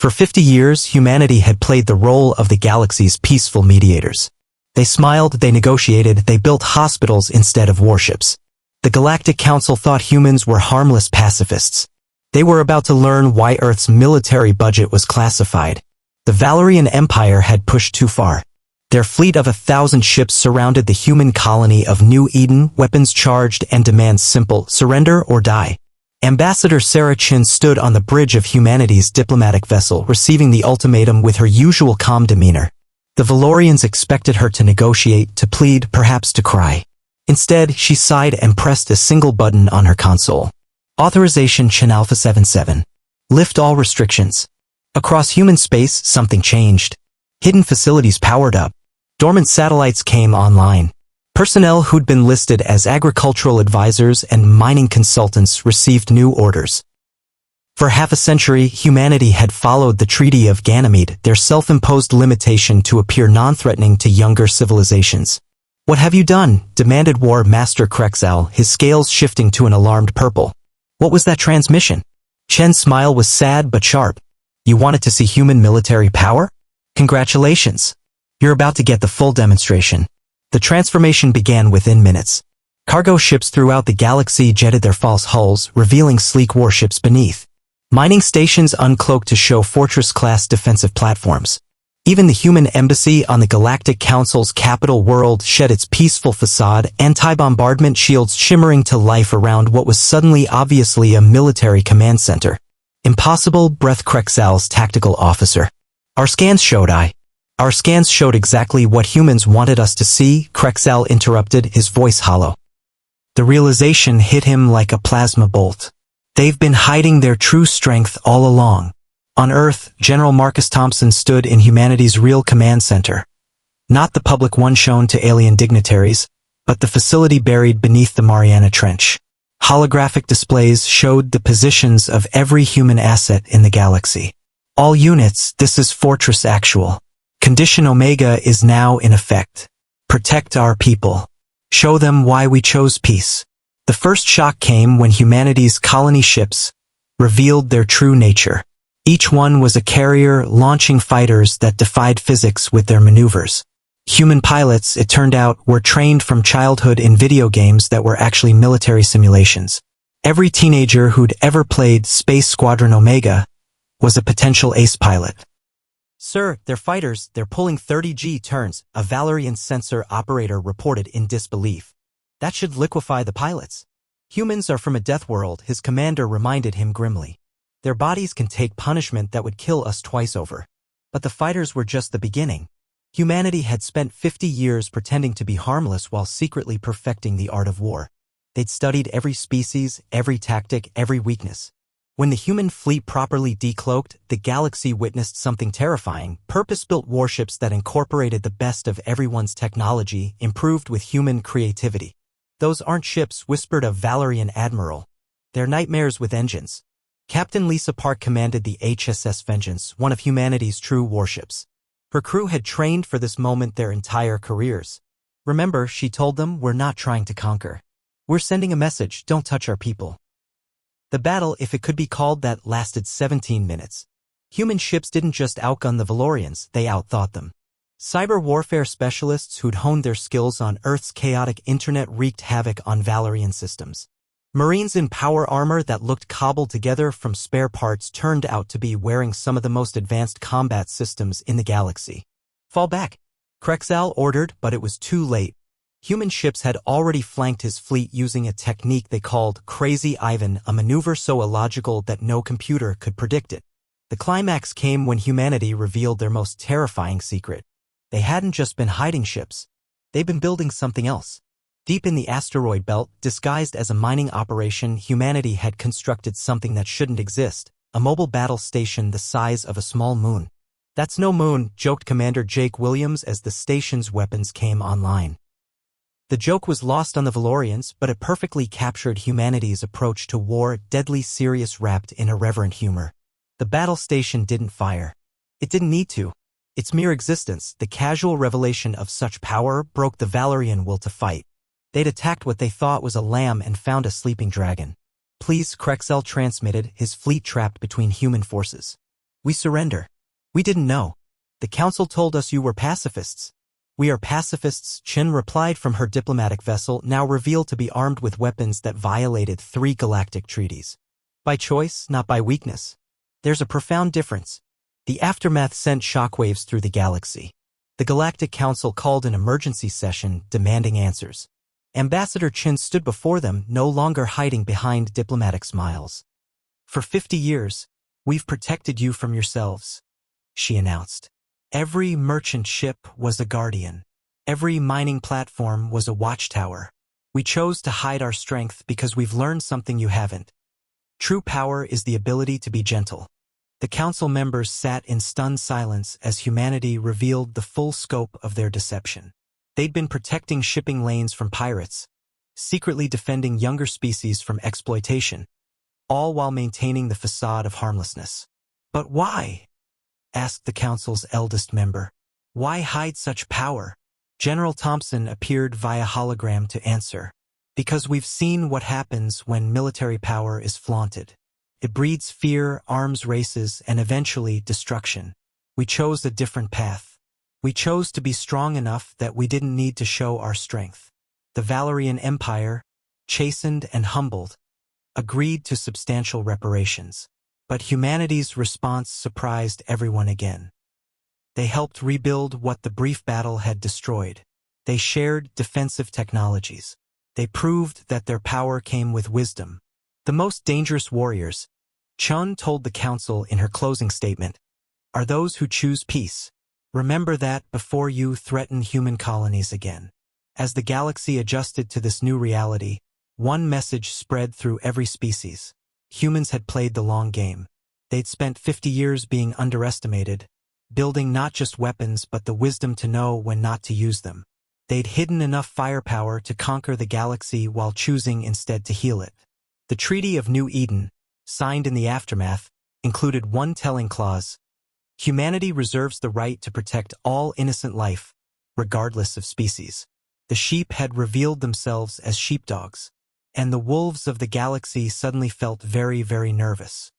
For 50 years, humanity had played the role of the galaxy's peaceful mediators. They smiled, they negotiated, they built hospitals instead of warships. The Galactic Council thought humans were harmless pacifists. They were about to learn why Earth's military budget was classified. The Valerian Empire had pushed too far. Their fleet of 1,000 ships surrounded the human colony of New Eden, weapons charged, and demands simple: surrender or die. Ambassador Sarah Chin stood on the bridge of humanity's diplomatic vessel, receiving the ultimatum with her usual calm demeanor. The Valorians expected her to negotiate, to plead, perhaps to cry. Instead, she sighed and pressed a single button on her console. Authorization Chin Alpha 77. Lift all restrictions. Across human space, something changed. Hidden facilities powered up. Dormant satellites came online. Personnel who'd been listed as agricultural advisors and mining consultants received new orders. For half a century, humanity had followed the Treaty of Ganymede, their self-imposed limitation to appear non-threatening to younger civilizations. "What have you done?" demanded War Master Krexal, his scales shifting to an alarmed purple. "What was that transmission?" Chen's smile was sad but sharp. "You wanted to see human military power? Congratulations. You're about to get the full demonstration." The transformation began within minutes. Cargo ships throughout the galaxy jetted their false hulls, revealing sleek warships beneath. Mining stations uncloaked to show fortress-class defensive platforms. Even the human embassy on the Galactic Council's capital world shed its peaceful facade, anti-bombardment shields shimmering to life around what was suddenly obviously a military command center. "Impossible," breathed Krexal's tactical officer. Our scans showed exactly what humans wanted us to see," Krexal interrupted, his voice hollow. The realization hit him like a plasma bolt. They've been hiding their true strength all along. On Earth, General Marcus Thompson stood in humanity's real command center. Not the public one shown to alien dignitaries, but the facility buried beneath the Mariana Trench. Holographic displays showed the positions of every human asset in the galaxy. "All units, this is Fortress Actual. Condition Omega is now in effect. Protect our people. Show them why we chose peace." The first shock came when humanity's colony ships revealed their true nature. Each one was a carrier launching fighters that defied physics with their maneuvers. Human pilots, it turned out, were trained from childhood in video games that were actually military simulations. Every teenager who'd ever played Space Squadron Omega was a potential ace pilot. "Sir, they're fighters, they're pulling 30G turns," a Valerian sensor operator reported in disbelief. "That should liquefy the pilots." "Humans are from a death world," his commander reminded him grimly. "Their bodies can take punishment that would kill us twice over." But the fighters were just the beginning. Humanity had spent 50 years pretending to be harmless while secretly perfecting the art of war. They'd studied every species, every tactic, every weakness. When the human fleet properly decloaked, the galaxy witnessed something terrifying: purpose-built warships that incorporated the best of everyone's technology, improved with human creativity. "Those aren't ships," whispered a Valerian admiral. "They're nightmares with engines." Captain Lisa Park commanded the HSS Vengeance, one of humanity's true warships. Her crew had trained for this moment their entire careers. "Remember," she told them, "we're not trying to conquer. We're sending a message: don't touch our people." The battle, if it could be called that, lasted 17 minutes. Human ships didn't just outgun the Valorians, they outthought them. Cyber warfare specialists who'd honed their skills on Earth's chaotic internet wreaked havoc on Valerian systems. Marines in power armor that looked cobbled together from spare parts turned out to be wearing some of the most advanced combat systems in the galaxy. "Fall back," Krexal ordered, but it was too late. Human ships had already flanked his fleet using a technique they called Crazy Ivan, a maneuver so illogical that no computer could predict it. The climax came when humanity revealed their most terrifying secret. They hadn't just been hiding ships. They'd been building something else. Deep in the asteroid belt, disguised as a mining operation, humanity had constructed something that shouldn't exist: a mobile battle station the size of a small moon. "That's no moon," joked Commander Jake Williams as the station's weapons came online. The joke was lost on the Valorians, but it perfectly captured humanity's approach to war, deadly serious wrapped in irreverent humor. The battle station didn't fire. It didn't need to. Its mere existence, the casual revelation of such power, broke the Valerian will to fight. They'd attacked what they thought was a lamb and found a sleeping dragon. "Please," Krexel transmitted, his fleet trapped between human forces. We surrender. We didn't know. The council told us you were pacifists. We are pacifists, Chen replied from her diplomatic vessel, now revealed to be armed with weapons that violated 3 galactic treaties. By choice, not by weakness. There's a profound difference. The aftermath sent shockwaves through the galaxy. The Galactic Council called an emergency session, demanding answers. Ambassador Chen stood before them, no longer hiding behind diplomatic smiles. For 50 years, we've protected you from yourselves, she announced. Every merchant ship was a guardian. Every mining platform was a watchtower. We chose to hide our strength because we've learned something you haven't. True power is the ability to be gentle. The council members sat in stunned silence as humanity revealed the full scope of their deception. They'd been protecting shipping lanes from pirates, secretly defending younger species from exploitation, all while maintaining the facade of harmlessness. But why? Asked the council's eldest member. Why hide such power? General Thompson appeared via hologram to answer. Because we've seen what happens when military power is flaunted. It breeds fear, arms races, and eventually destruction. We chose a different path. We chose to be strong enough that we didn't need to show our strength. The Valerian Empire, chastened and humbled, agreed to substantial reparations. But humanity's response surprised everyone again. They helped rebuild what the brief battle had destroyed. They shared defensive technologies. They proved that their power came with wisdom. The most dangerous warriors, Chun told the council in her closing statement, are those who choose peace. Remember that before you threaten human colonies again. As the galaxy adjusted to this new reality, one message spread through every species. Humans had played the long game. They'd spent 50 years being underestimated, building not just weapons but the wisdom to know when not to use them. They'd hidden enough firepower to conquer the galaxy while choosing instead to heal it. The Treaty of New Eden, signed in the aftermath, included one telling clause: humanity reserves the right to protect all innocent life, regardless of species. The sheep had revealed themselves as sheepdogs, and the wolves of the galaxy suddenly felt very, very nervous.